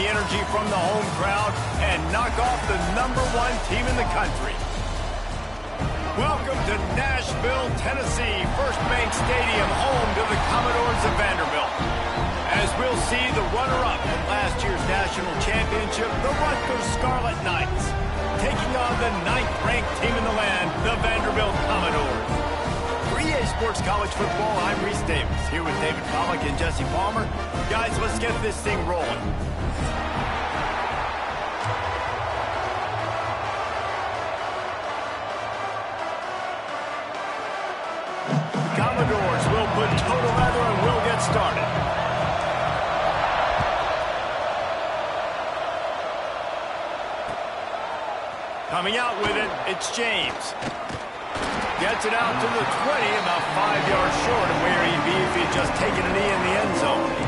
the energy from the home crowd and knock off the #1 team in the country. Welcome to Nashville, Tennessee, First Bank Stadium, home to the Commodores of Vanderbilt. As we'll see the runner-up in last year's national championship, the Rutgers Scarlet Knights, taking on the 9th-ranked team in the land, the Vanderbilt Commodores. For EA Sports College Football, I'm Reese Davis, here with David Pollack and Jesse Palmer. Guys, let's get this thing rolling. Commodores will put total leather and we'll get started. Coming out with it, it's James. Gets it out to the 20, about 5 yards short of where he'd be if he'd just taken a knee in the end zone.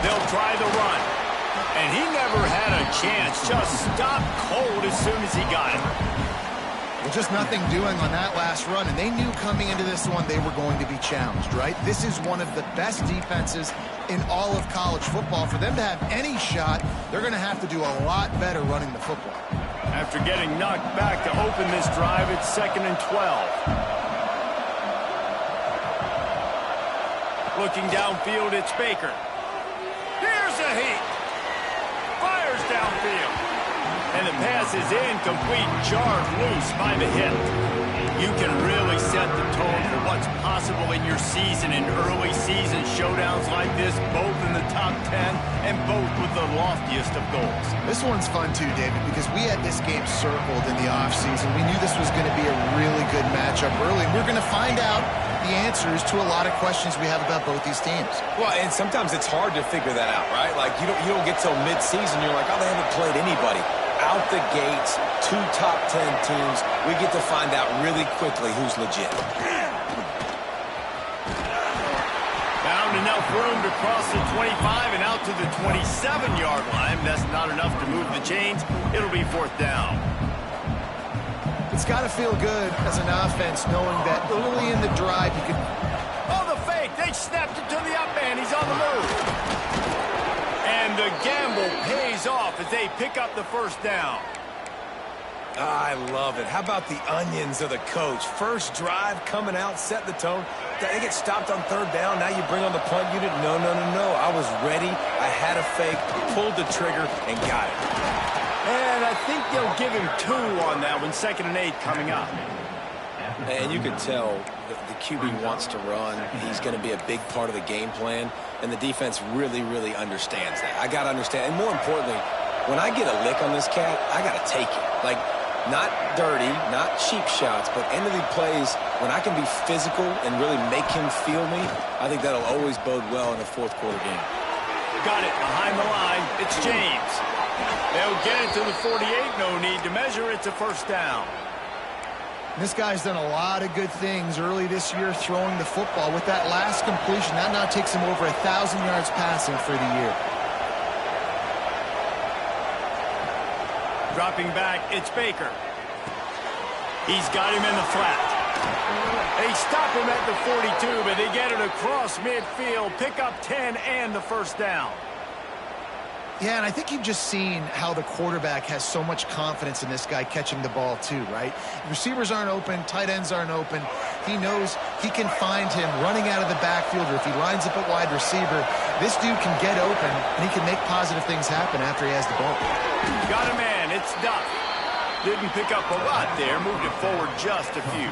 They'll try the run. And he never had a chance. Just stopped cold as soon as he got it. Well, just nothing doing on that last run, and they knew coming into this one they were going to be challenged, right? This is one of the best defenses in all of college football. For them to have any shot, they're going to have to do a lot better running the football. After getting knocked back to open this drive, it's 2nd and 12. Looking downfield, it's Baker. Here's a heat. Fires downfield. And the pass is incomplete, jarred loose by the hip. You can really set the tone for what's possible in your season in early season showdowns like this, both in the top 10 and both with the loftiest of goals. This one's fun too, David, because we had this game circled in the offseason. We knew this was going to be a really good matchup early, and we're going to find out the answers to a lot of questions we have about both these teams. Well, and sometimes it's hard to figure that out, right? Like, you don't get till mid-season, you're like, oh, they haven't played anybody. Out the gates, 2 top 10 teams, we get to find out really quickly who's legit. Found enough room to cross the 25 and out to the 27-yard line. That's not enough to move the chains. It'll be 4th down. It's got to feel good as an offense knowing that early in the drive you could... Oh, the fake. They snapped it to the up man. He's on the move. And the gamble pays off as they pick up the 1st down. I love it. How about the onions of the coach? First drive, coming out, set the tone. They get stopped on 3rd down. Now you bring on the punt unit. No. I was ready. I had a fake, pulled the trigger, and got it. And I think they'll give him 2 on that one. 2nd and 8 coming up. And you can tell the QB wants to run. He's going to be a big part of the game plan. And the defense really, really understands that. I got to understand. And more importantly, when I get a lick on this cat, I got to take it. Like, not dirty, not cheap shots, but end of the plays, when I can be physical and really make him feel me, I think that'll always bode well in a 4th quarter game. Got it behind the line. It's James. They'll get it to the 48. No need to measure. It's a 1st down. This guy's done a lot of good things early this year throwing the football. With that last completion, that now takes him over 1,000 yards passing for the year. Dropping back, it's Baker. He's got him in the flat. They stop him at the 42, but they get it across midfield, pick up 10 and the 1st down. Yeah, and I think you've just seen how the quarterback has so much confidence in this guy catching the ball too, right? Receivers aren't open, tight ends aren't open. He knows he can find him running out of the backfield, or if he lines up at wide receiver, this dude can get open, and he can make positive things happen after he has the ball. Got a man. It's Duff. Didn't pick up a lot there. Moved it forward just a few.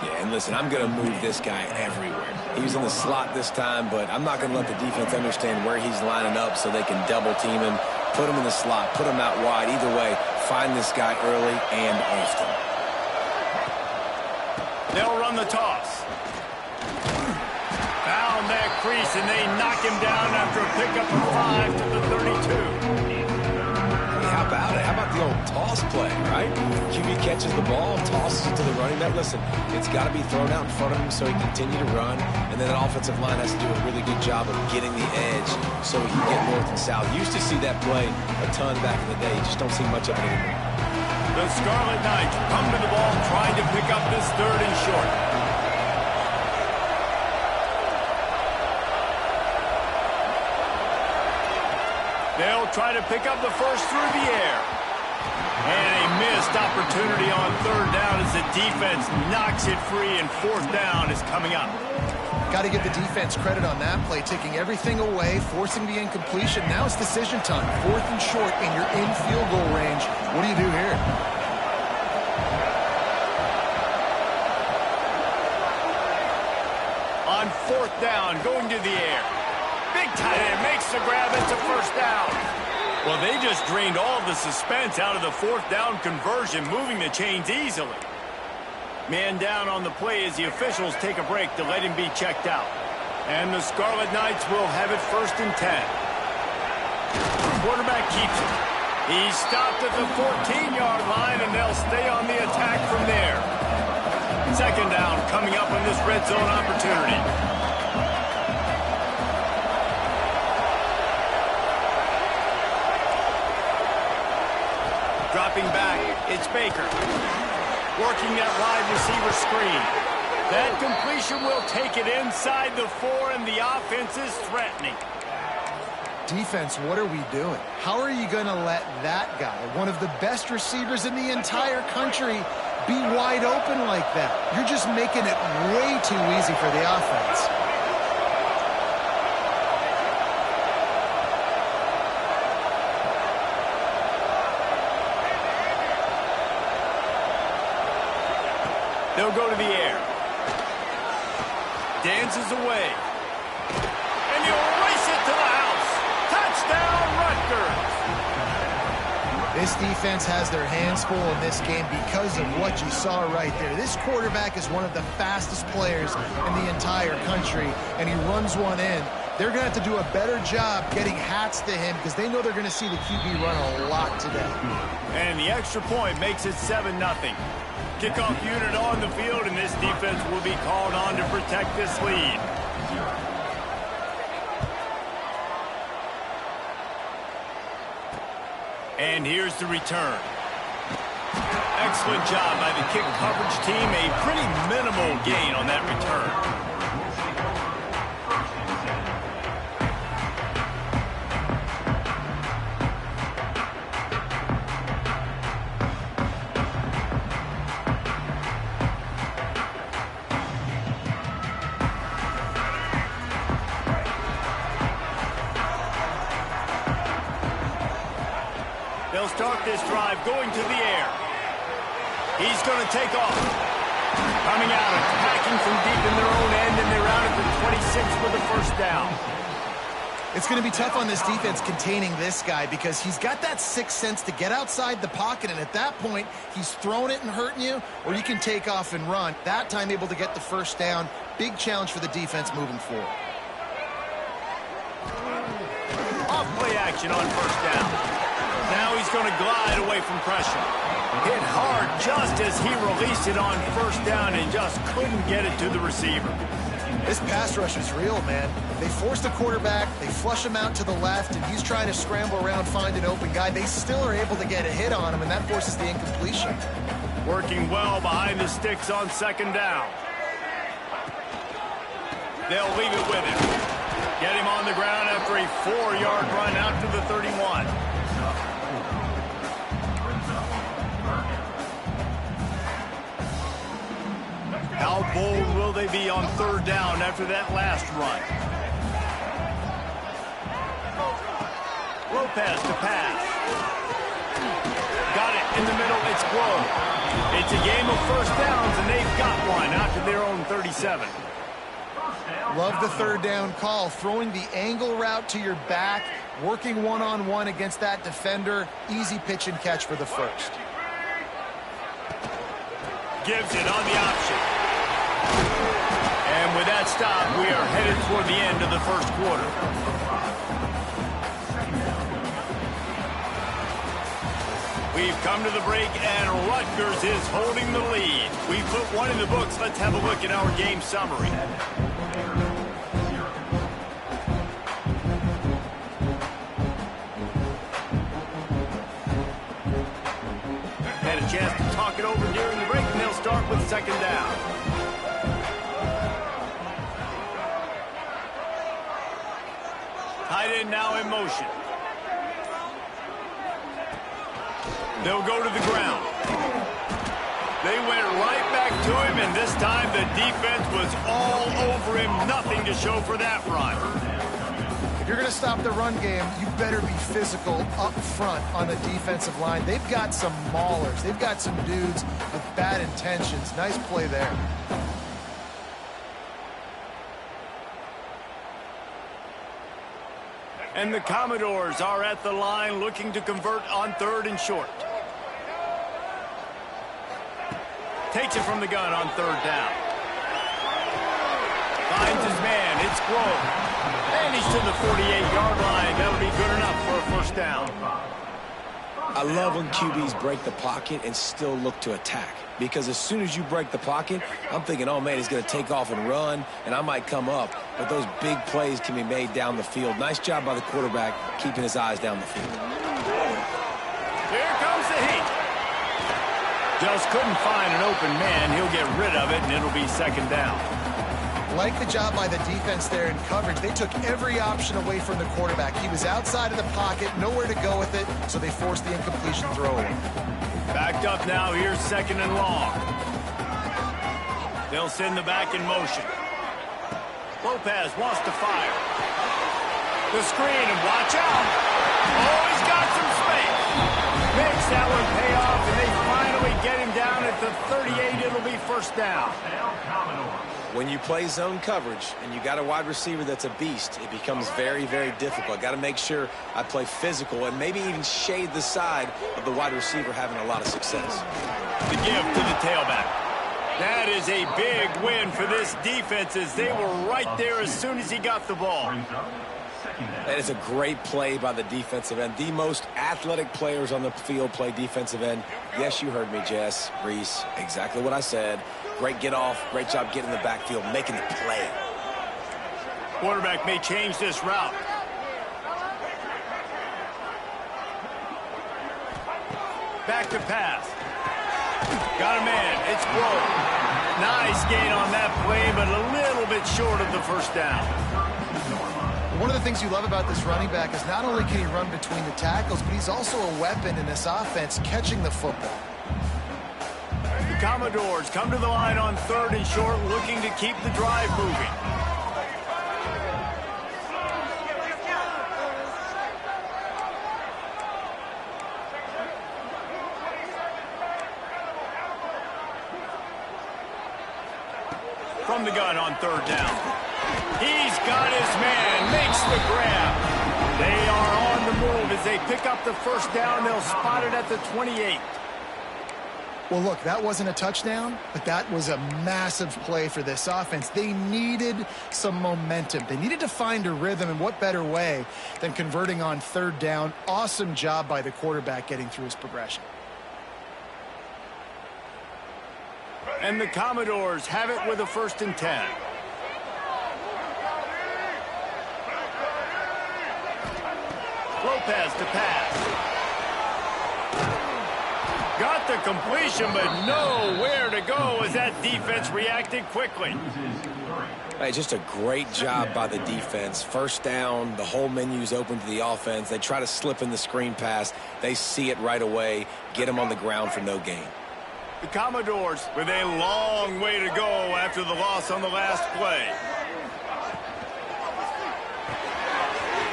Yeah, and listen, I'm going to move this guy everywhere. He was in the slot this time, but I'm not going to let the defense understand where he's lining up so they can double team him, put him in the slot, put him out wide. Either way, find this guy early and often. They'll run the toss. Found that crease, and they knock him down after a pickup of 5 to the 32. How about it? How about the old toss play, right? QB catches the ball, tosses it to the running back. Listen, it's got to be thrown out in front of him so he can continue to run, and then the offensive line has to do a really good job of getting the edge so he can get north and south. Used to see that play a ton back in the day. You just don't see much of it anymore. The Scarlet Knights come to the ball trying to pick up this 3rd and short. They'll try to pick up the first through the air. And a missed opportunity on 3rd down as the defense knocks it free, and 4th down is coming up. Got to give the defense credit on that play, taking everything away, forcing the incompletion. Now it's decision time. 4th and short, and you're in field goal range. What do you do here? On 4th down, going to the air. Big tight end makes the grab. It's a 1st down. Well, they just drained all of the suspense out of the 4th down conversion, moving the chains easily. Man down on the play as the officials take a break to let him be checked out. And the Scarlet Knights will have it 1st and 10. Quarterback keeps it. He's stopped at the 14-yard line, and they'll stay on the attack from there. 2nd down coming up on this red zone opportunity. Dropping back, it's Baker. Working that wide receiver screen. That completion will take it inside the 4, and the offense is threatening. Defense, what are we doing? How are you going to let that guy, one of the best receivers in the entire country, be wide open like that? You're just making it way too easy for the offense. They'll go to the air. Dances away. And he'll race it to the house. Touchdown, Rutgers. This defense has their hands full in this game because of what you saw right there. This quarterback is one of the fastest players in the entire country, and he runs one in. They're going to have to do a better job getting hats to him because they know they're going to see the QB run a lot today. And the extra point makes it 7-0. Kickoff unit on the field, and this defense will be called on to protect this lead. And here's the return. Excellent job by the kick coverage team. A pretty minimal gain on that return. They'll start this drive going to the air. He's going to take off. Coming out, attacking from deep in their own end, and they're out at the 26 for the 1st down. It's going to be tough on this defense containing this guy because he's got that sixth sense to get outside the pocket, and at that point, he's throwing it and hurting you, or you can take off and run. That time able to get the 1st down. Big challenge for the defense moving forward. Off play action on 1st down. Now he's going to glide away from pressure. Hit hard just as he released it on 1st down and just couldn't get it to the receiver. This pass rush is real, man. They force the quarterback, they flush him out to the left, and he's trying to scramble around, find an open guy. They still are able to get a hit on him, and that forces the incompletion. Working well behind the sticks on 2nd down. They'll leave it with him. Get him on the ground after a 4-yard run out to the 31. bold will they be on third down after that last run? Lopez to pass. Got it in the middle. It's Globe. It's a game of first downs, and they've got one out to their own 37. Love the third down call. Throwing the angle route to your back, working one-on-one against that defender. Easy pitch and catch for the first. Gives it on the option. And with that stop, we are headed toward the end of the first quarter. We've come to the break, and Rutgers is holding the lead. We've put one in the books. Let's have a look at our game summary. Had a chance to talk it over during the break, and they'll start with second down. Tight end now in motion. They'll go to the ground. They went right back to him, and this time the defense was all over him. Nothing to show for that run. If you're going to stop the run game, you better be physical up front on the defensive line. They've got some maulers. They've got some dudes with bad intentions. Nice play there. And the Commodores are at the line looking to convert on third and short. Takes it from the gun on third down. Finds his man. It's Globe. And he's to the 48-yard line. That'll be good enough for a first down. I love when QBs break the pocket and still look to attack. Because as soon as you break the pocket, I'm thinking, oh, man, he's going to take off and run, and I might come up. But those big plays can be made down the field. Nice job by the quarterback keeping his eyes down the field. Here comes the heat. Just couldn't find an open man. He'll get rid of it, and it'll be second down. Like the job by the defense there in coverage. They took every option away from the quarterback. He was outside of the pocket, nowhere to go with it, so they forced the incompletion throw away. Backed up now. Here's second and long. They'll send the back in motion. Lopez wants to fire. The screen, and watch out. Oh, he's got some space. Makes that one pay off, and they finally get him down at the 38. It'll be first down. When you play zone coverage and you got a wide receiver that's a beast, it becomes very, very difficult. Got to make sure I play physical and maybe even shade the side of the wide receiver having a lot of success. The give to the tailback. That is a big win for this defense as they were right there as soon as he got the ball. That is a great play by the defensive end. The most athletic players on the field play defensive end. Yes, you heard me, Jess, Reese, exactly what I said. Great get off, great job getting in the backfield, making the play. Quarterback may change this route. Back to pass. Got a man, it's Globe. Nice gain on that play, but a little bit short of the first down. One of the things you love about this running back is not only can he run between the tackles, but he's also a weapon in this offense catching the football. The Commodores come to the line on third and short, looking to keep the drive moving. From the gun on third down. He's got his man, makes the grab. They are on the move as they pick up the first down. They'll spot it at the 28. Well, look, that wasn't a touchdown, but that was a massive play for this offense. They needed some momentum. They needed to find a rhythm, and what better way than converting on third down. Awesome job by the quarterback getting through his progression. And the Commodores have it with a 1st and 10. Lopez to pass. Got the completion, but nowhere to go as that defense reacted quickly. Hey, just a great job by the defense. First down, the whole menu's open to the offense. They try to slip in the screen pass. They see it right away, get them on the ground for no gain. The Commodores with a long way to go after the loss on the last play.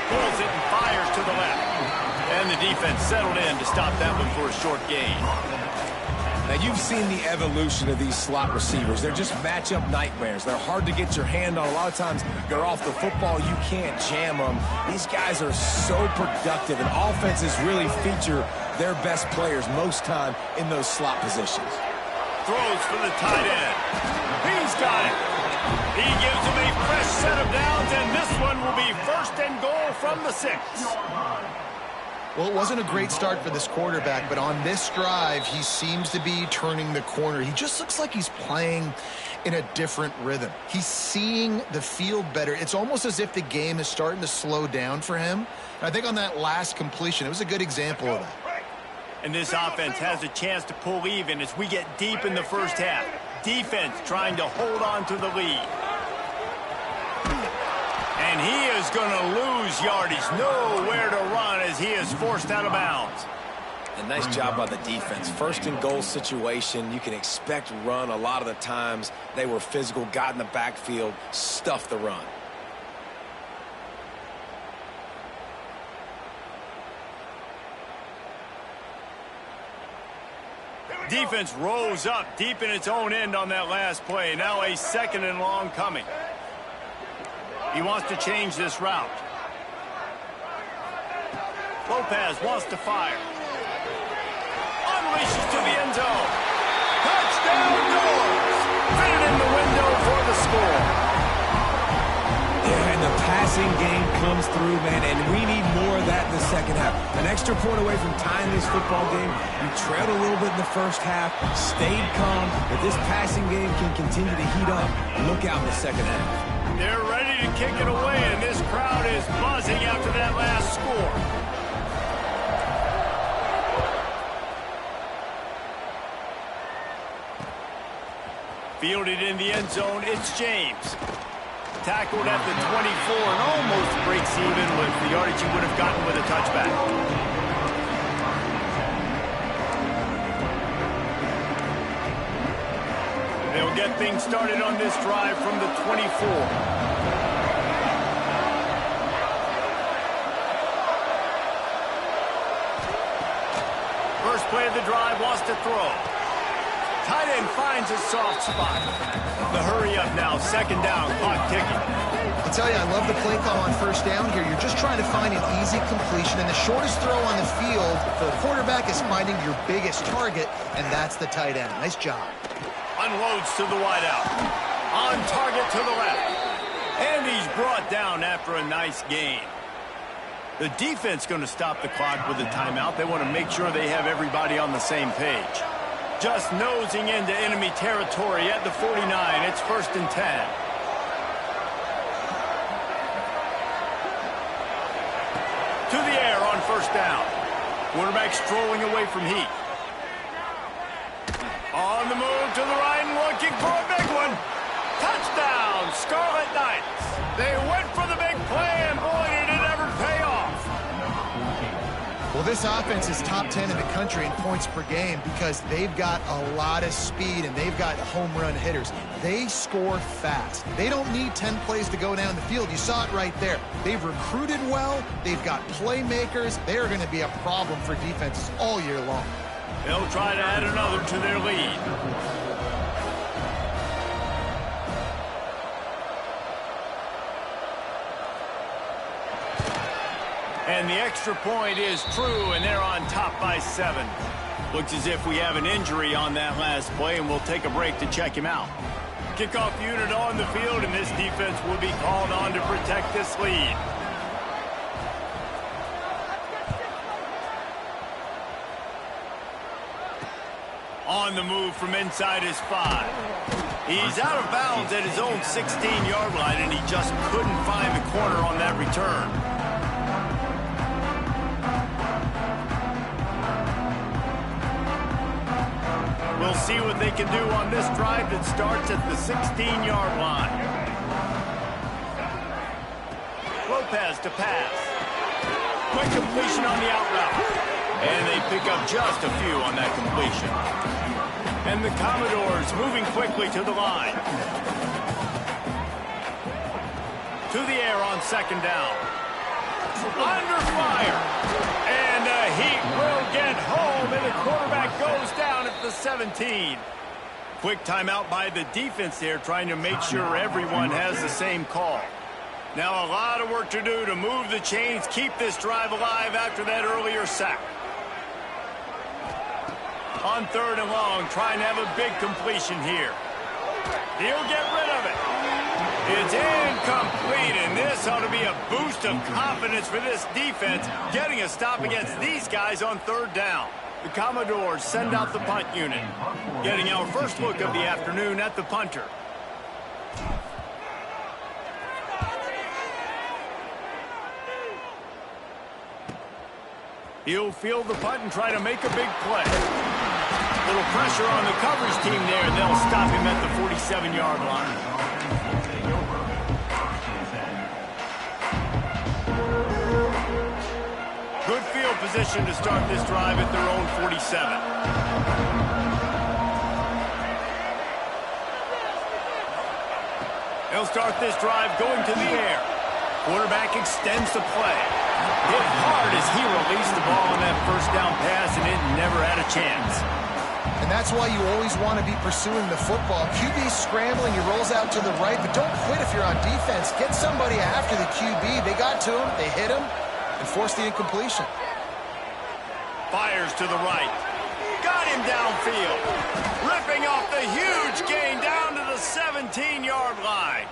Pulls it and fires to the left. And the defense settled in to stop that one for a short gain. Now, you've seen the evolution of these slot receivers. They're just matchup nightmares. They're hard to get your hand on. A lot of times, they're off the football. You can't jam them. These guys are so productive, and offenses really feature their best players most time in those slot positions. Throws for the tight end. He's got it. He gives him a fresh set of downs, and this one will be 1st and goal from the 6. Well, it wasn't a great start for this quarterback, but on this drive, he seems to be turning the corner. He just looks like he's playing in a different rhythm. He's seeing the field better. It's almost as if the game is starting to slow down for him. And I think on that last completion, it was a good example of that. And this offense has a chance to pull even as we get deep in the first half. Defense trying to hold on to the lead. And he is going to lose yardage. Nowhere to run as he is forced out of bounds. A nice job by the defense. 1st and goal situation. You can expect run a lot of the times. They were physical, got in the backfield, stuffed the run. Defense rose up deep in its own end on that last play. Now a 2nd and long coming. He wants to change this route. Lopez wants to fire. Unleashes to the end zone. Touchdown goes. Fitted in the window for the score. Yeah, and the passing game comes through, man, and we need more of that in the second half. An extra point away from tying this football game. You trailed a little bit in the first half, stayed calm, but this passing game can continue to heat up. Look out in the second half. They're ready to kick it away, and this crowd is buzzing after that last score. Fielded in the end zone, it's James. Tackled at the 24 and almost breaks even with the yardage he would have gotten with a touchback. They'll get things started on this drive from the 24. First play of the drive, wants to throw. Tight end finds a soft spot. The hurry up now, 2nd down, clock ticking. I'll tell you, I love the play call on 1st down here. You're just trying to find an easy completion, and the shortest throw on the field for the quarterback is finding your biggest target, and that's the tight end. Nice job. Unloads to the wideout. On target to the left. And he's brought down after a nice gain. The defense going to stop the clock with a timeout. They want to make sure they have everybody on the same page. Just nosing into enemy territory at the 49. It's 1st and 10. To the air on 1st down. Quarterback strolling away from Heath. On the move to the right and looking for a big one. Touchdown, Scarlet Knights. They went for the big play, and boy, did it ever pay off. Well, this offense is top 10 in the country in points per game because they've got a lot of speed and they've got home run hitters. They score fast. They don't need 10 plays to go down the field. You saw it right there. They've recruited well. They've got playmakers. They are going to be a problem for defenses all year long. They'll try to add another to their lead. And the extra point is true, and they're on top by 7. Looks as if we have an injury on that last play, and we'll take a break to check him out. Kickoff unit on the field, and this defense will be called on to protect this lead. On the move from inside his 5. He's out of bounds at his own 16-yard line, and he just couldn't find the corner on that return. We'll see what they can do on this drive that starts at the 16-yard line. Lopez to pass. Quick completion on the out route. And they pick up just a few on that completion. And the Commodores moving quickly to the line. To the air on second down. Under fire. And the Heat will get home, and the quarterback goes down at the 17. Quick timeout by the defense there, trying to make sure everyone has the same call. Now a lot of work to do to move the chains, keep this drive alive after that earlier sack. On third and long, trying to have a big completion here. He'll get rid of it. It's incomplete, and this ought to be a boost of confidence for this defense, getting a stop against these guys on third down. The Commodores send out the punt unit, getting our first look of the afternoon at the punter. He'll field the punt and try to make a big play. Little pressure on the coverage team there, and they'll stop him at the 47-yard line. Good field position to start this drive at their own 47. They'll start this drive going to the air. Quarterback extends the play. Hit hard as he released the ball on that first down pass, and it never had a chance. And that's why you always want to be pursuing the football. QB's scrambling, he rolls out to the right, but don't quit if you're on defense. Get somebody after the QB. They got to him, they hit him, and forced the incompletion. Fires to the right. Got him downfield. Ripping off the huge gain down to the 17-yard line.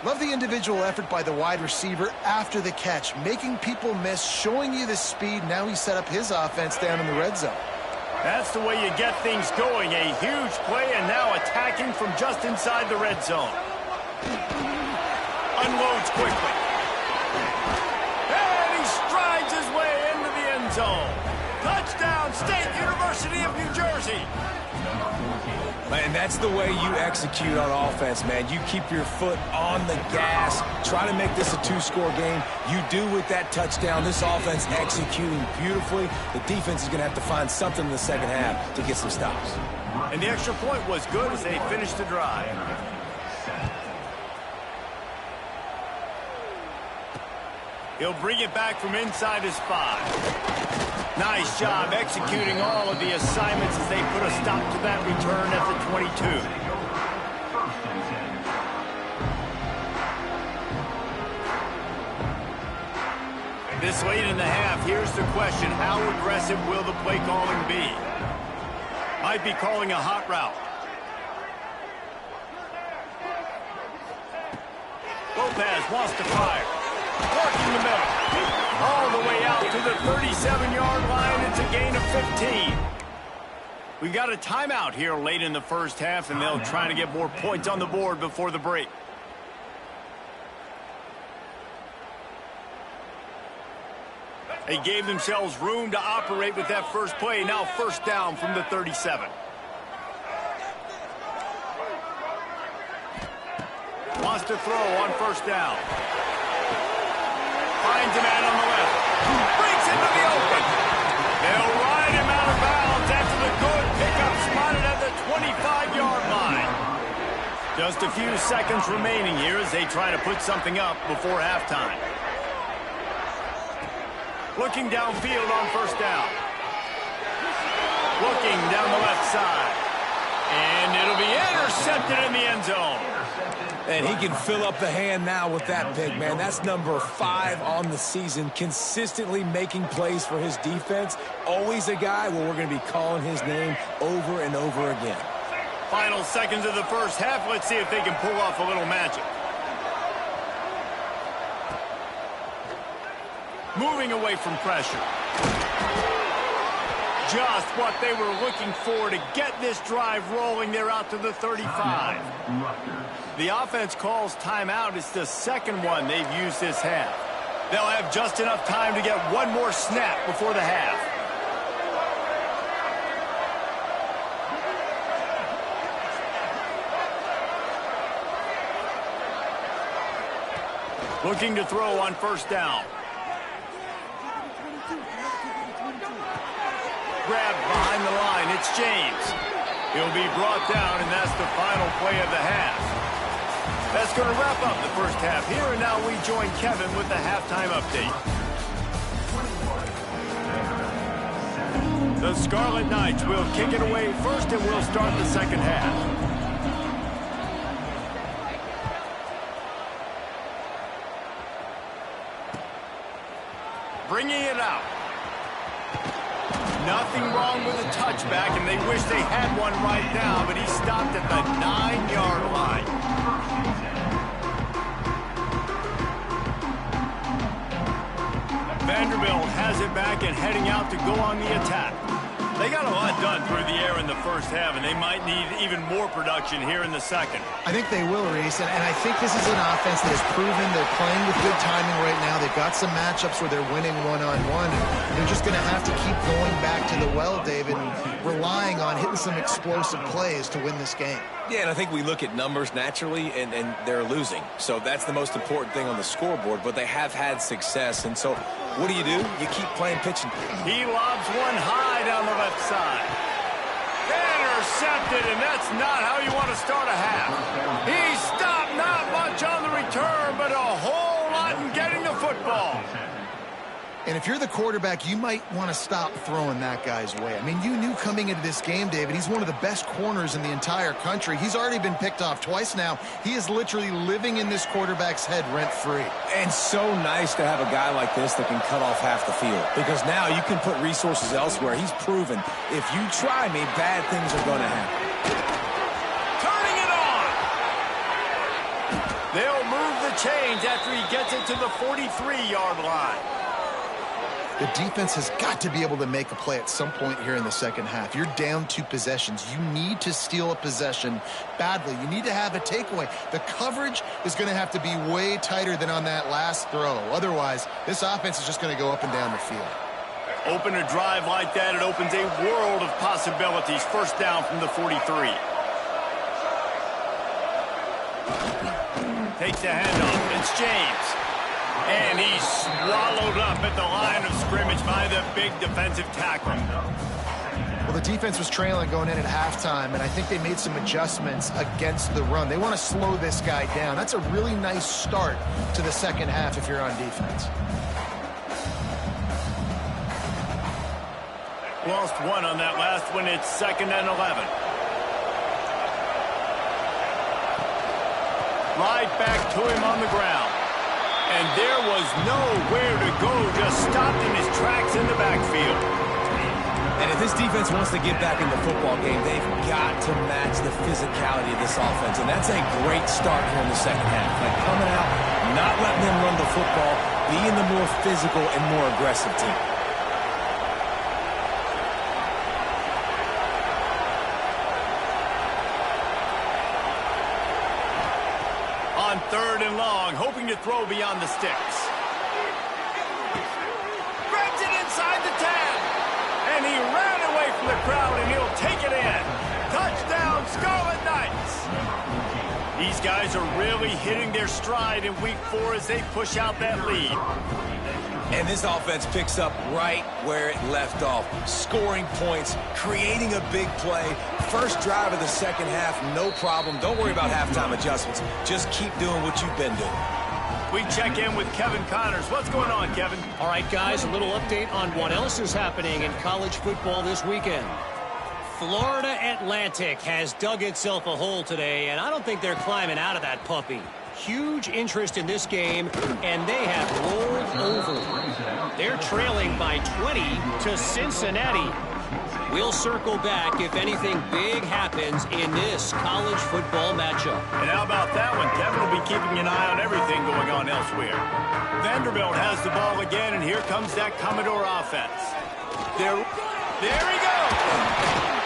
Love the individual effort by the wide receiver after the catch, making people miss, showing you the speed. Now he set up his offense down in the red zone. That's the way you get things going. A huge play, and now attacking from just inside the red zone. Unloads quickly. And he strides his way into the end zone. Touchdown, State University of New Jersey. Man, that's the way you execute on offense, man. You keep your foot on the gas, try to make this a two-score game. You do with that touchdown. This offense executing beautifully. The defense is going to have to find something in the second half to get some stops. And the extra point was good as they finished the drive. He'll bring it back from inside his 5. Nice job executing all of the assignments as they put a stop to that return at the 22. This late in the half, here's the question. How aggressive will the play calling be? Might be calling a hot route. Lopez wants to fire. Working the middle. All the way out to the 37-yard line. It's a gain of 15. We've got a timeout here late in the first half, and they'll try to get more points on the board before the break. They gave themselves room to operate with that first play. Now first down from the 37. Wants to throw on first down. Finds a man on the left. Breaks into the open. They'll ride him out of bounds after the good pickup spotted at the 25-yard line. Just a few seconds remaining here as they try to put something up before halftime. Looking downfield on first down. Looking down the left side. And it'll be intercepted in the end zone. And he can fill up the hand now with that pick, man. That's number 5 on the season, consistently making plays for his defense. Always a guy where we're going to be calling his name over and over again. Final seconds of the first half. Let's see if they can pull off a little magic. Moving away from pressure. Just what they were looking for to get this drive rolling. They're out to the 35. The offense calls timeout. It's the second one they've used this half. They'll have just enough time to get one more snap before the half. Looking to throw on first down. Grabbed behind the line. It's James. He'll be brought down, and that's the final play of the half. That's going to wrap up the first half here, and now we join Kevin with the halftime update. The Scarlet Knights will kick it away first, and we'll start the second half. Bringing it out. Nothing wrong with a touchback, and they wish they had one right now, but he stopped at the 9-yard line. Vanderbilt has it back and heading out to go on the attack. They got a lot done through the air in the first half, and they might need even more production here in the second. I think they will, Reese, and I think this is an offense that has proven they're playing with good timing right now. They've got some matchups where they're winning one-on-one. They're just going to have to keep going back to the well, David, and relying on hitting some explosive plays to win this game. Yeah, and I think we look at numbers naturally, and they're losing. So that's the most important thing on the scoreboard, but they have had success. And so what do? You keep playing pitching. He lobs one high down the left side. Intercepted, and that's not how you want to start a half. He stopped, not much on the return, but a whole lot in getting the football. And if you're the quarterback, you might want to stop throwing that guy's way. I mean, you knew coming into this game, David, he's one of the best corners in the entire country. He's already been picked off twice now. He is literally living in this quarterback's head rent-free. And so nice to have a guy like this that can cut off half the field. Because now you can put resources elsewhere. He's proven if you try me, bad things are going to happen. Turning it on! They'll move the chains after he gets it to the 43-yard line. The defense has got to be able to make a play at some point here in the second half. You're down 2 possessions. You need to steal a possession badly. You need to have a takeaway. The coverage is going to have to be way tighter than on that last throw. Otherwise, this offense is just going to go up and down the field. Open a drive like that, it opens a world of possibilities. First down from the 43. Takes the handoff. It's James. And he's swallowed up at the line of scrimmage by the big defensive tackle. Well, the defense was trailing going in at halftime, and I think they made some adjustments against the run. They want to slow this guy down. That's a really nice start to the second half if you're on defense. Lost one on that last one. It's 2nd and 11. Right back to him on the ground. And there was nowhere to go, just stopped in his tracks in the backfield. And if this defense wants to get back in the football game, they've got to match the physicality of this offense. And that's a great start here in the second half. Like coming out, not letting them run the football, being the more physical and more aggressive team. On 3rd and long, hoping to throw beyond the sticks. Grabs it inside the 10. And he ran away from the crowd, and he'll take it in. Touchdown, Scarlet Knights. These guys are really hitting their stride in week 4 as they push out that lead. And this offense picks up right where it left off. Scoring points, creating a big play. First drive of the second half, no problem. Don't worry about halftime adjustments. Just keep doing what you've been doing. We check in with Kevin Connors. What's going on, Kevin? All right, guys, a little update on what else is happening in college football this weekend. Florida Atlantic has dug itself a hole today, and I don't think they're climbing out of that puppy. Huge interest in this game, and they have rolled over. They're trailing by 20 to Cincinnati. We'll circle back if anything big happens in this college football matchup. And how about that one? Kevin will be keeping an eye on everything going on elsewhere. Vanderbilt has the ball again, and here comes that Commodore offense. There he goes.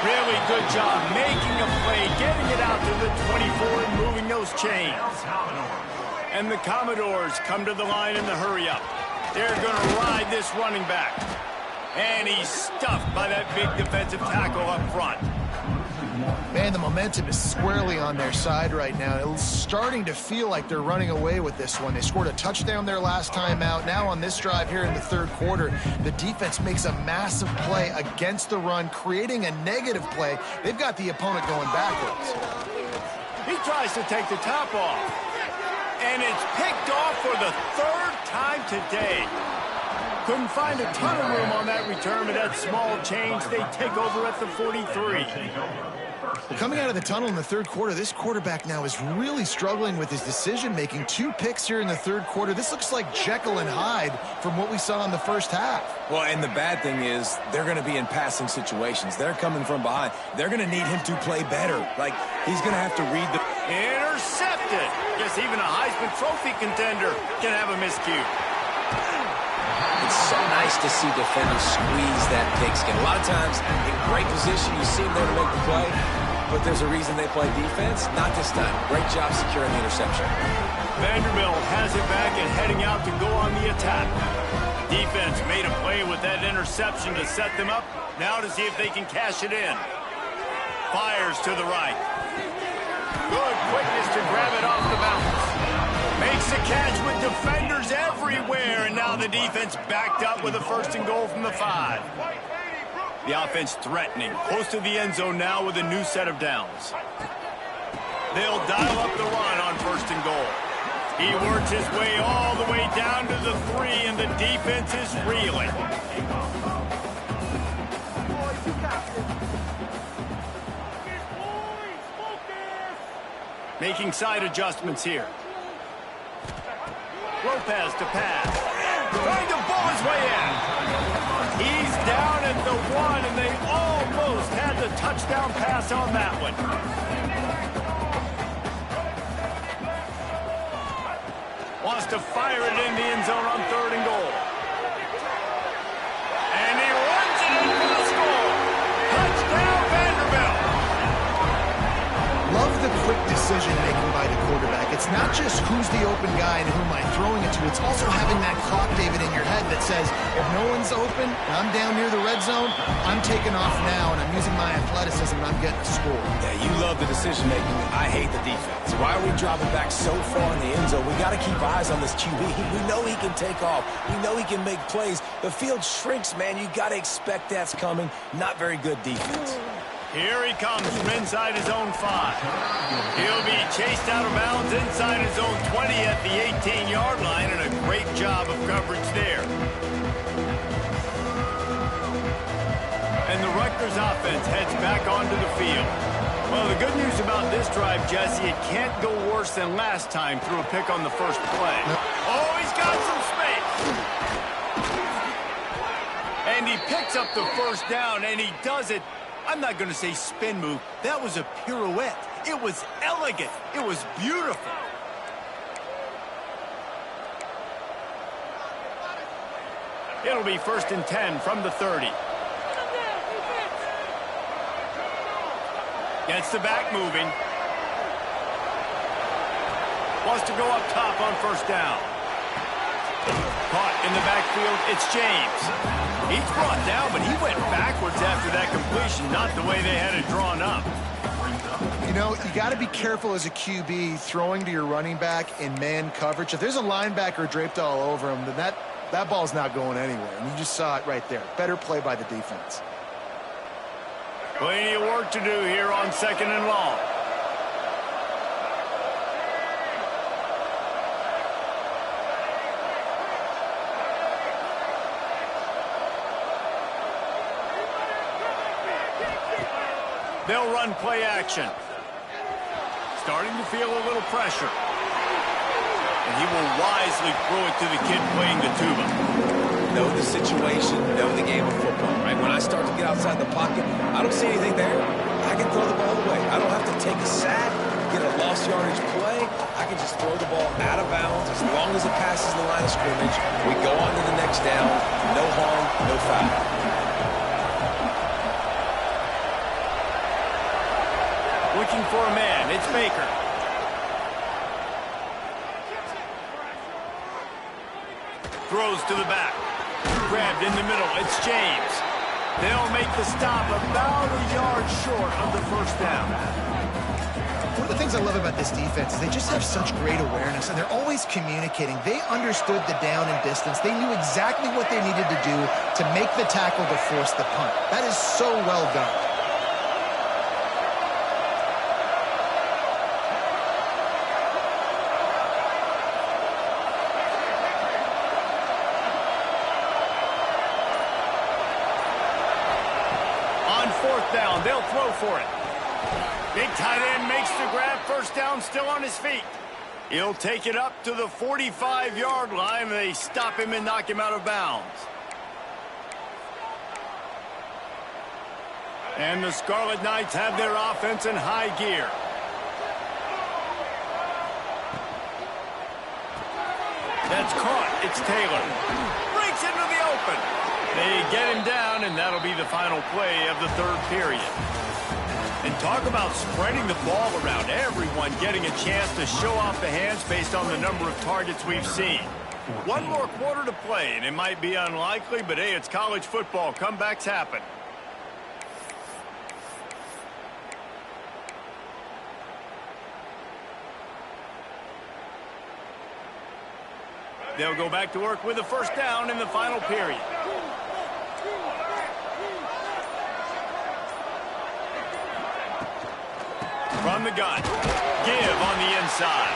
Really good job making a play, getting it out to the 24 and moving those chains. And the Commodores come to the line in the hurry-up. They're going to ride this running back. And he's stuffed by that big defensive tackle up front. Man, the momentum is squarely on their side right now. It's starting to feel like they're running away with this one. They scored a touchdown their last time out. Now on this drive here in the third quarter, the defense makes a massive play against the run, creating a negative play. They've got the opponent going backwards. He tries to take the top off. And it's picked off for the third time today. Couldn't find a ton of room on that return, but that small change, they take over at the 43. Coming out of the tunnel in the third quarter, this quarterback now is really struggling with his decision-making. 2 picks here in the third quarter. This looks like Jekyll and Hyde from what we saw in the first half. Well, and the bad thing is they're going to be in passing situations. They're coming from behind. They're going to need him to play better. Like, he's going to have to read the... Intercepted. Guess even a Heisman Trophy contender can have a miscue. It's so nice to see defenders squeeze that pigskin. A lot of times, in great position, you see them there to make the play, but there's a reason they play defense. Not this time. Great job securing the interception. Vanderbilt has it back and heading out to go on the attack. Defense made a play with that interception to set them up. Now to see if they can cash it in. Fires to the right. Good quickness to grab it off the bounce. Makes a catch with defenders everywhere, and now the defense backed up with a 1st and goal from the 5. The offense threatening, close to the end zone now with a new set of downs. They'll dial up the run on 1st and goal. He works his way all the way down to the 3, and the defense is reeling. Making side adjustments here. Lopez to pass. Trying to bull his way in. He's down at the 1, and they almost had the touchdown pass on that one. Wants to fire it in the end zone on 3rd and goal. And he runs it in for the score. Touchdown, Vanderbilt. Love the quick decision-making by the quarterback. It's not just who's the open guy and who am I throwing it to. It's also having that clock, David, in your head that says, if no one's open and I'm down near the red zone, I'm taking off now, and I'm using my athleticism, and I'm getting a score. Yeah, you love the decision-making. I hate the defense. Why are we dropping back so far in the end zone? We got to keep eyes on this QB. We know he can take off. We know he can make plays. The field shrinks, man. You got to expect that's coming. Not very good defense. Here he comes from inside his own 5. He'll be chased out of bounds inside his own 20 at the 18-yard line, and a great job of coverage there. And the Rutgers offense heads back onto the field. Well, the good news about this drive, Jesse, it can't go worse than last time through a pick on the first play. Oh, he's got some space. And he picks up the 1st down, and he does it. I'm not going to say spin move. That was a pirouette. It was elegant. It was beautiful. It'll be 1st and 10 from the 30. Gets the back moving. Wants to go up top on 1st down. Caught in the backfield, it's James. He's brought down, but he went backwards after that completion, not the way they had it drawn up. You know, you got to be careful as a QB throwing to your running back in man coverage. If there's a linebacker draped all over him, then that ball's not going anywhere. And you just saw it right there. Better play by the defense. Plenty of work to do here on 2nd and long. They'll run play action. Starting to feel a little pressure. And he will wisely throw it to the kid playing the tuba. Know the situation, know the game of football, right? When I start to get outside the pocket, I don't see anything there. I can throw the ball away. I don't have to take a sack, get a lost yardage play. I can just throw the ball out of bounds as long as it passes the line of scrimmage. We go on to the next down. No harm, no foul. Looking for a man. It's Baker. Throws to the back. Grabbed in the middle. It's James. They'll make the stop about a yard short of the first down. One of the things I love about this defense is they just have such great awareness, and they're always communicating. They understood the down and distance. They knew exactly what they needed to do to make the tackle to force the punt. That is so well done. On fourth down, they'll throw for it. Big tight end makes the grab. First down, still on his feet. He'll take it up to the 45-yard line. They stop him and knock him out of bounds. And the Scarlet Knights have their offense in high gear. That's caught. It's Taylor. Breaks into the open. They get him down, and that'll be the final play of the third period. And talk about spreading the ball around. Everyone getting a chance to show off the hands based on the number of targets we've seen. One more quarter to play, and it might be unlikely, but hey, it's college football. Comebacks happen. They'll go back to work with a first down in the final period. From the gun. Give on the inside.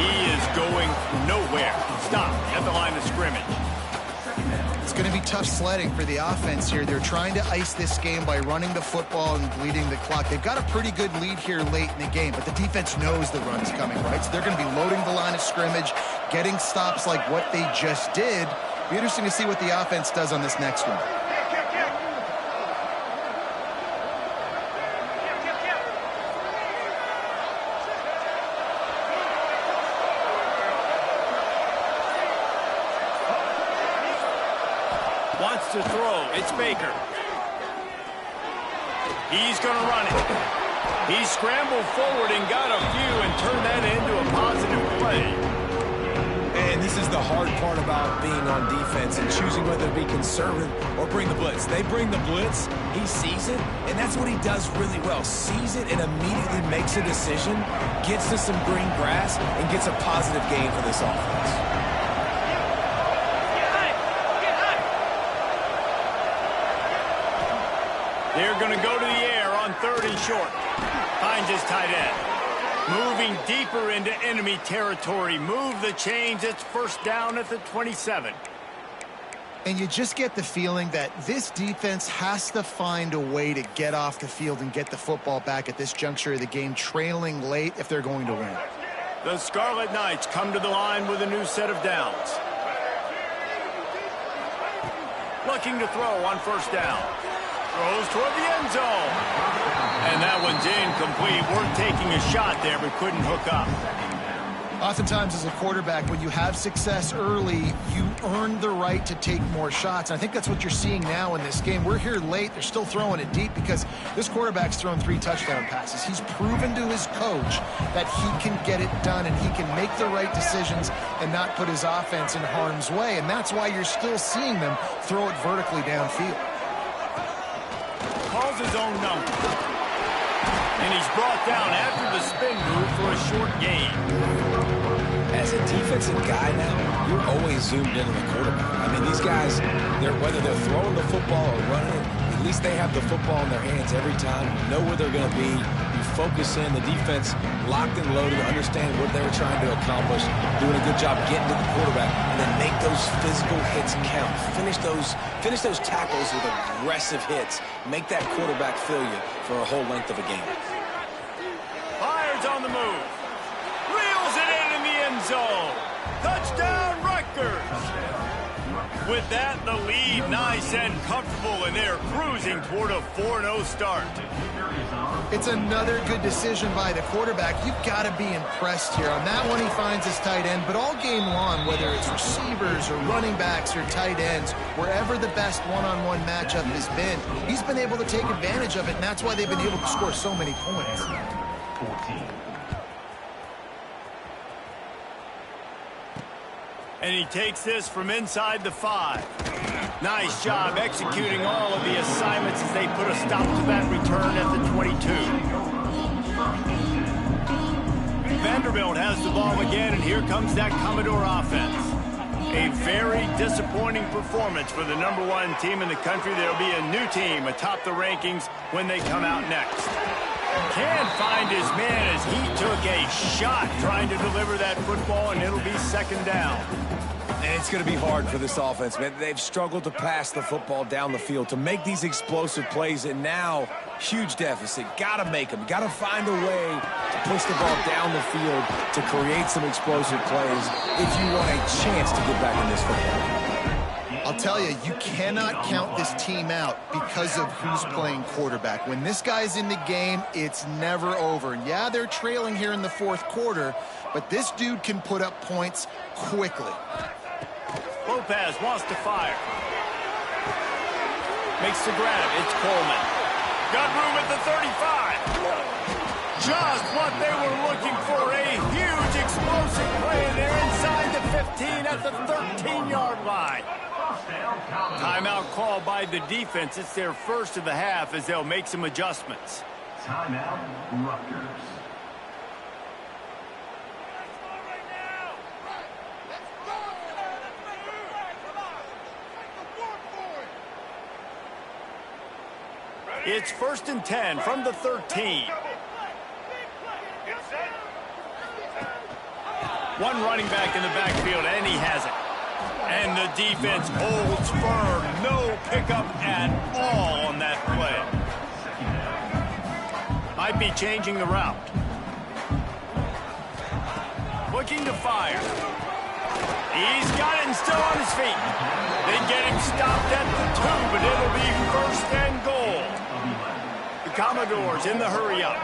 He is going nowhere. Stop at the line of scrimmage. It's going to be tough sledding for the offense here. They're trying to ice this game by running the football and bleeding the clock. They've got a pretty good lead here late in the game, but the defense knows the run's coming, right? So they're going to be loading the line of scrimmage, getting stops like what they just did. Be interesting to see what the offense does on this next one. Wants to throw. It's Baker. He's going to run it. He scrambled forward and got a few and turned that into a positive play. And this is the hard part about being on defense and choosing whether to be conservative or bring the blitz. They bring the blitz, he sees it, and that's what he does really well. Sees it and immediately makes a decision, gets to some green grass, and gets a positive gain for this offense. They're going to go to the air on third and short. Finds his tight end. Moving deeper into enemy territory. Move the chains. It's first down at the 27. And you just get the feeling that this defense has to find a way to get off the field and get the football back at this juncture of the game, trailing late if they're going to win. The Scarlet Knights come to the line with a new set of downs. Looking to throw on first down. Throws toward the end zone. And that one's incomplete. Worth taking a shot there, but couldn't hook up. Oftentimes as a quarterback, when you have success early, you earn the right to take more shots. And I think that's what you're seeing now in this game. We're here late. They're still throwing it deep because this quarterback's thrown 3 touchdown passes. He's proven to his coach that he can get it done and he can make the right decisions and not put his offense in harm's way. And that's why you're still seeing them throw it vertically downfield. Calls his own number. And he's brought down after the spin move for a short gain. As a defensive guy now, you're always zoomed in on the quarterback. I mean, these guys, whether they're throwing the football or running it, at least they have the football in their hands every time. You know where they're going to be. You focus in. The defense locked and loaded, understand what they were trying to accomplish, doing a good job getting to the quarterback, and then make those physical hits count. Finish those tackles with aggressive hits. Make that quarterback feel you for a whole length of a game. Fires on the move. Reels it in the end zone. Touchdown, Rutgers. With that, the lead nice and comfortable, and they're cruising toward a 4-0 start. It's another good decision by the quarterback. You've got to be impressed here. On that one, he finds his tight end, but all game long, whether it's receivers or running backs or tight ends, wherever the best one-on-one matchup has been, he's been able to take advantage of it, and that's why they've been able to score so many points. And he takes this from inside the 5. Nice job executing all of the assignments as they put a stop to that return at the 22. Vanderbilt has the ball again, and here comes that Commodore offense. A very disappointing performance for the #1 team in the country. There'll be a new team atop the rankings when they come out next. Can't find his man as he took a shot trying to deliver that football, and it'll be second down. And it's going to be hard for this offense, man. They've struggled to pass the football down the field, to make these explosive plays, and now, huge deficit. Got to make them. Got to find a way to push the ball down the field to create some explosive plays if you want a chance to get back in this football game. I'll tell you, you cannot count this team out because of who's playing quarterback. When this guy's in the game, it's never over. And yeah, they're trailing here in the fourth quarter, but this dude can put up points quickly. Lopez wants to fire. Makes the grab. It's Coleman. Got room at the 35. Just what they were looking for. A huge explosive play. They're inside the 15 at the 13-yard line. Timeout call by the defense. It's their first of the half as they'll make some adjustments. Timeout, Rutgers. It's 1st and 10 from the 13. One running back in the backfield, and he has it. And the defense holds firm. No pickup at all on that play. Might be changing the route. Looking to fire. He's got it and still on his feet. They get him stopped at the 2, but it'll be 1st and goal. The Commodores in the hurry-up.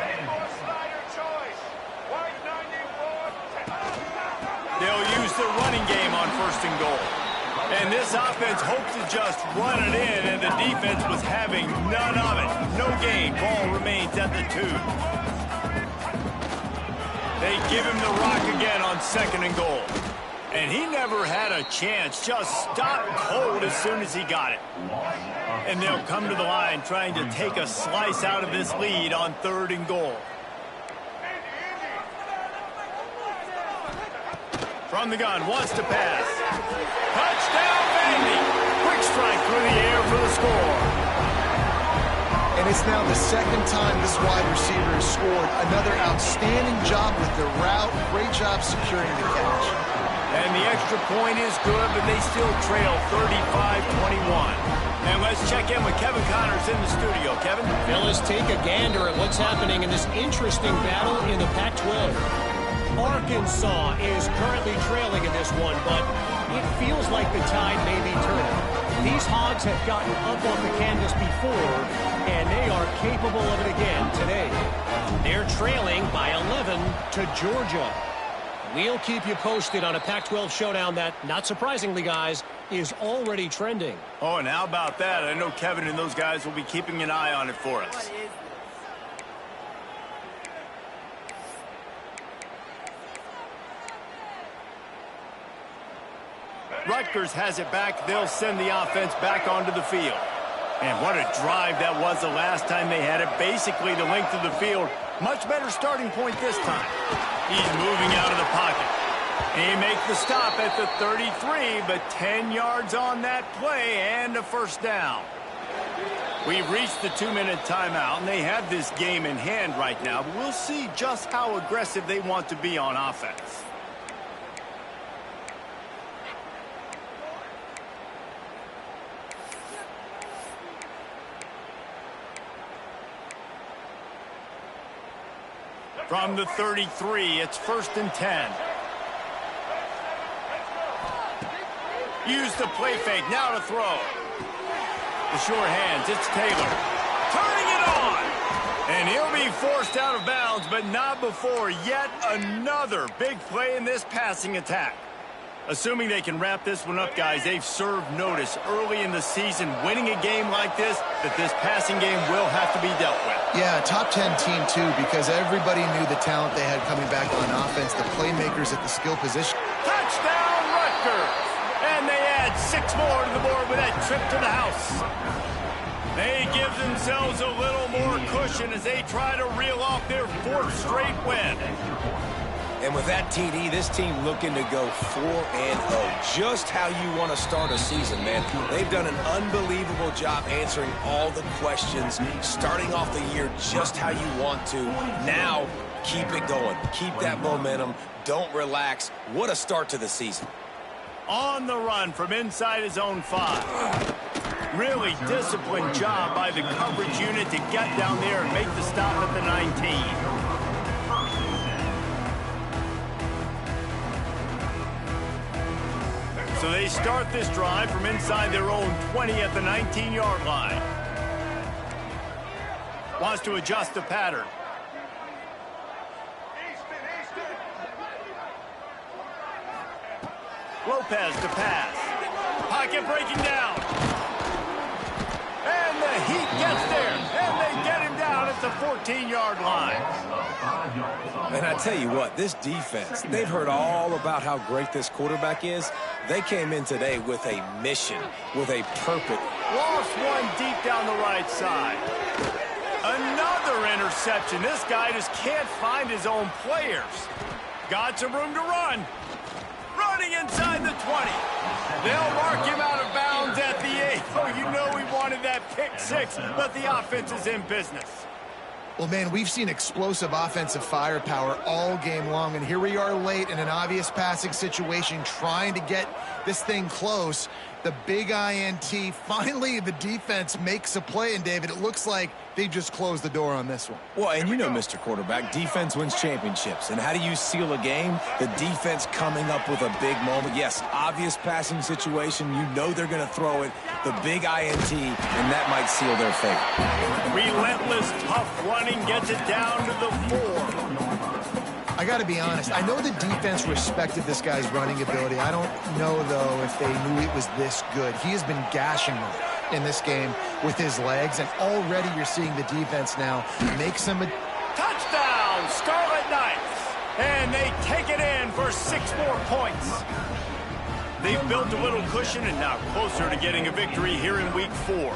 They'll use the running game on 1st and goal. And this offense hopes to just run it in, and the defense was having none of it. No gain. Ball remains at the 2. They give him the rock again on 2nd and goal. And he never had a chance. Just stopped cold as soon as he got it. And they'll come to the line trying to take a slice out of this lead on 3rd and goal. From the gun, wants to pass. Touchdown, Vandy! Quick strike through the air for the score. And it's now the second time this wide receiver has scored. Another outstanding job with the route. Great job securing the catch. And the extra point is good, but they still trail 35-21. And let's check in with Kevin Connors in the studio. Kevin? Fellas, take a gander at what's happening in this interesting battle in the Pac-12. Arkansas is currently trailing in this one, but it feels like the tide may be turning. These Hogs have gotten up on the canvas before, and they are capable of it again today. They're trailing by 11 to Georgia. We'll keep you posted on a Pac-12 showdown that, not surprisingly, guys, is already trending. Oh, and how about that? I know Kevin and those guys will be keeping an eye on it for us. Rutgers has it back. They'll send the offense back onto the field. And what a drive that was the last time they had it. Basically the length of the field. Much better starting point this time. He's moving out of the pocket. He makes the stop at the 33, but 10 yards on that play and a 1st down. We've reached the 2-minute timeout, and they have this game in hand right now. But we'll see just how aggressive they want to be on offense. From the 33, it's 1st and 10. Use the play fake, now to throw. The sure hands, it's Taylor. Turning it on! And he'll be forced out of bounds, but not before yet another big play in this passing attack. Assuming they can wrap this one up, guys, they've served notice early in the season, winning a game like this, that this passing game will have to be dealt with. Yeah, top 10 team, too, because everybody knew the talent they had coming back on offense, the playmakers at the skill position. Touchdown, Rutgers! And they add 6 more to the board with that trip to the house. They give themselves a little more cushion as they try to reel off their 4th straight win. And with that TD, this team looking to go 4-0. Just how you want to start a season, man. They've done an unbelievable job answering all the questions, starting off the year just how you want to. Now, keep it going. Keep that momentum. Don't relax. What a start to the season. On the run from inside his own 5. Really disciplined job by the coverage unit to get down there and make the stop at the 19. So they start this drive from inside their own 20 at the 19-yard line. Wants to adjust the pattern. Lopez to pass. Pocket breaking down. And the Heat gets there. And they get him down at the 14-yard line. And I tell you what, this defense, they've heard all about how great this quarterback is. They came in today with a mission, with a purpose. Lost one deep down the right side. Another interception. This guy just can't find his own players. Got some room to run. Running inside the 20. They'll mark him out of bounds at the 8. Oh, you know he wanted that pick 6, but the offense is in business. Well, man, we've seen explosive offensive firepower all game long, and here we are late in an obvious passing situation trying to get this thing close. The big INT. Finally, the defense makes a play, and, David, it looks like they just closed the door on this one. Well, and you know, Mr. Quarterback, defense wins championships. And how do you seal a game? The defense coming up with a big moment. Yes, obvious passing situation. You know they're going to throw it. The big INT, and that might seal their fate. Relentless, tough running gets it down to the 4. I got to be honest. I know the defense respected this guy's running ability. I don't know, though, if they knew it was this good. He has been gashing them in this game with his legs, and already you're seeing the defense now make some... Touchdown, Scarlet Knights! And they take it in for 6 more points. They've built a little cushion and now closer to getting a victory here in Week 4.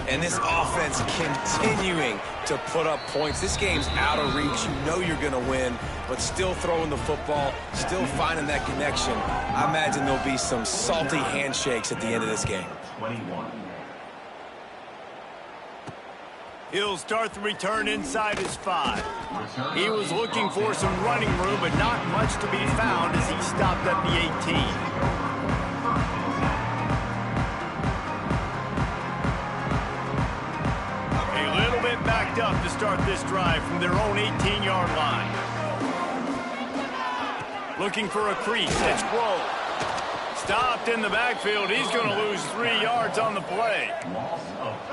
And this offense continuing to put up points. This game's out of reach. You know you're going to win, but still throwing the football, still finding that connection. I imagine there'll be some salty handshakes at the end of this game. 21. He'll start the return inside his 5. He was looking for some running room, but not much to be found as he stopped at the 18. Backed up to start this drive from their own 18-yard line. Looking for a crease. It's Grove. Stopped in the backfield. He's going to lose 3 yards on the play.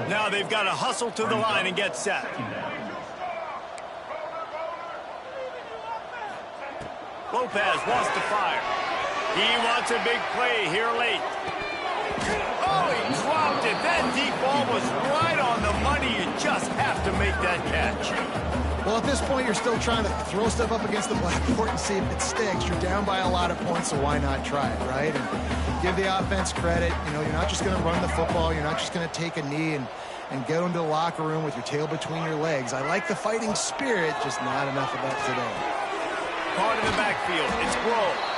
Now they've got to hustle to the line and get set. Lopez wants to fire. He wants a big play here late. Oh, he dropped it. That deep ball was right on the money. You just have to make that catch. Well, at this point, you're still trying to throw stuff up against the blackboard and see if it sticks. You're down by a lot of points, so why not try it, right? And give the offense credit. You know, you're not just going to run the football. You're not just going to take a knee and get into the locker room with your tail between your legs. I like the fighting spirit, just not enough of that today. Caught in the backfield. It's Grove.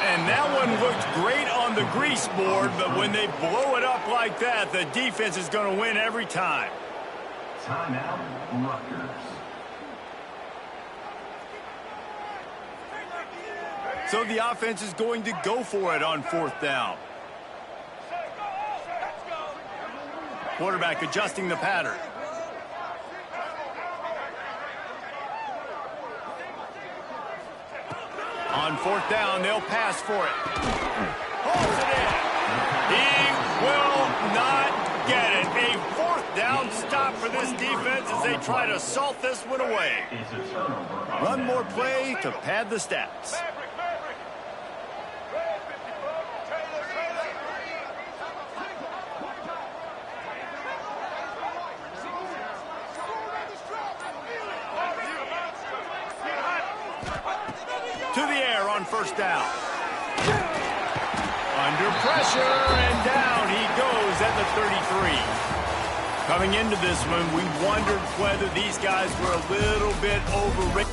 And that one looked great on the grease board, but when they blow it up like that, the defense is going to win every time. Timeout, Rutgers. So the offense is going to go for it on 4th down. Quarterback adjusting the pattern. On 4th down, they'll pass for it. Holds it in. He will not get it. A 4th down stop for this defense as they try to salt this one away. One more play to pad the stats. To the air on 1st down. pressure, and down he goes at the 33. Coming into this one, we wondered whether these guys were a little bit overrated.